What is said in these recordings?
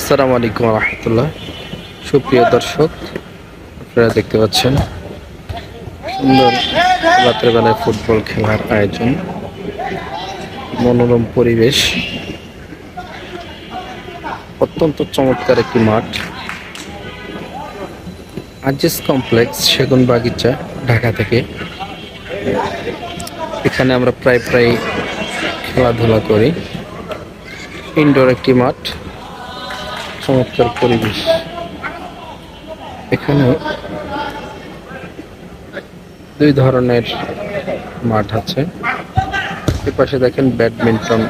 আসসালামু আলাইকুম রহমতুল্লাহ। সুপ্রিয় দর্শক, আপনারা দেখতে পাচ্ছেন সুন্দর রাতের বেলায় ফুটবল খেলার আয়োজন, মনোরম পরিবেশ, অত্যন্ত চমৎকার একটি মাঠ। আজিজ কমপ্লেক্স, সেগুন বাগিচা, ঢাকা থেকে। এখানে আমরা প্রায় খেলাধুলা করি। ইনডোর একটি মাঠ, চমৎকার পরিবেশ। এখানে দুই ধরনের মাঠ আছে। এপাশে দেখেন ব্যাডমিন্টন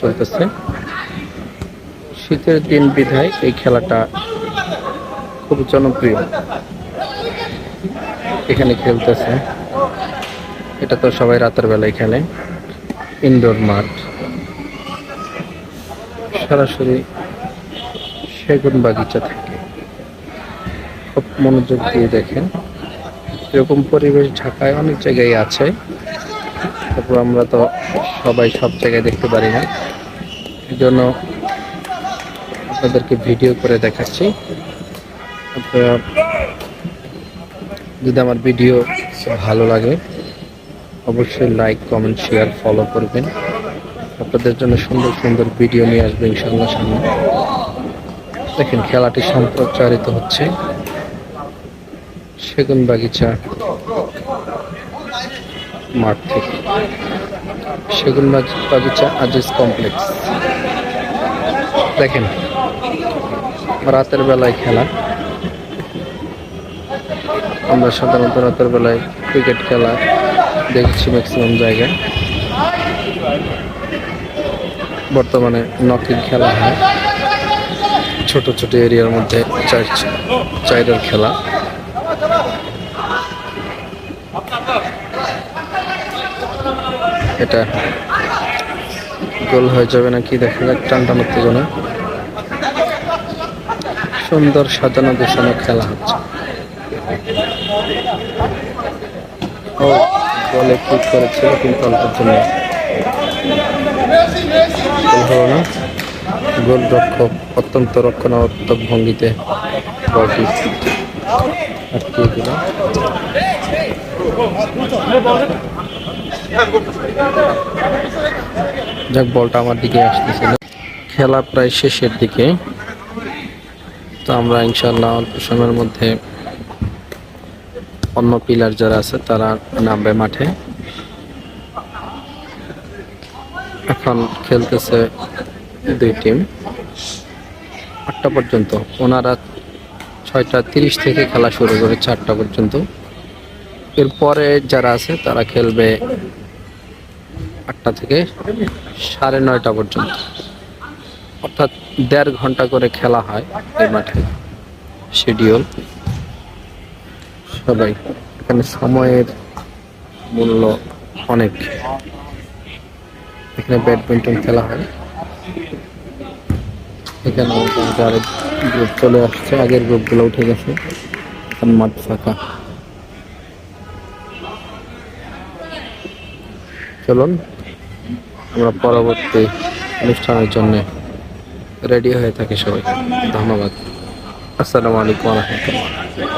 চলতেছে। শীতের দিন বিধায় এই খেলাটা খুব জনপ্রিয়। এখানে খেলতেছে, এটা তো সবাই রাতের বেলায় খেলে। ইনডোর মাঠ, সরাসরি সেগুন বাগিচা থেকে। খুব মনোযোগ দিয়ে দেখেন। এরকম পরিবেশ ঢাকায় অনেক জায়গায় আছে, তারপর আমরা তো সবাই সব জায়গায় দেখতে পারি না, এই জন্য আপনাদেরকে ভিডিও করে দেখাচ্ছি। আপনারা যদি আমার ভিডিও ভালো লাগে অবশ্যই লাইক, কমেন্ট, শেয়ার, ফলো করবেন। আপনাদের জন্য সুন্দর সুন্দর ভিডিও নিয়ে আসবে ইনশাআল্লাহ সামনে। দেখেন খেলাটি সম্প্রচারিত হচ্ছে সেগুন বাগিচা মাঠ থেকে। সেগুন বাগিচা আজিজ কমপ্লেক্স। দেখেন রাতের বেলায় খেলা। আমরা সাধারণত রাতের বেলায় ক্রিকেট খেলা দেখছি ম্যাক্সিমাম জায়গায়। বর্তমানে নকিং খেলা হয় ছোট ছোট এরিয়ার মধ্যে, চাইরের খেলা। এটা গোল হয়ে যাবে নাকি দেখা যাক। টান উত্তেজনা, সুন্দর সাজানো গোছানো খেলা হচ্ছে। ও বলে ক্লিক করেছিল কিন্তু অল্পের জন্য গোল হলো না। গোলরক্ষক অত্যন্ত রক্ষণাত্মক ভঙ্গিতে বলটি আটকিয়ে দিল। যাক, বলটা আমার দিকে আসতেছিল। খেলা প্রায় শেষের দিকে, তো আমরা ইনশাআল্লাহ অল্প সময়ের মধ্যে অন্য প্লেয়ার যারা আছে তারা নামবে মাঠে। এখন খেলতেছে দুই টিম 8টা পর্যন্ত। ওনারা 6:30 থেকে খেলা শুরু করে 4টা পর্যন্ত। এরপরে যারা আছে তারা খেলবে 8টা থেকে 9:30 পর্যন্ত, অর্থাৎ 1.5 ঘন্টা করে খেলা হয় এই মাঠে শিডিউল। সবাই এখানে সময়ের মূল্য অনেক। এখানে ব্যাডমিন্টন খেলা হয়। এখানে আরেক গ্রুপ চলে আসছে, আগের গ্রুপগুলো উঠে গেছে, এখন মাঠ ফাঁকা। চলুন আমরা পরবর্তী অনুষ্ঠানের জন্য রেডি হয়ে থাকি সবাই। ধন্যবাদ। আসসালামু আলাইকুম রহমতুল্লাহ।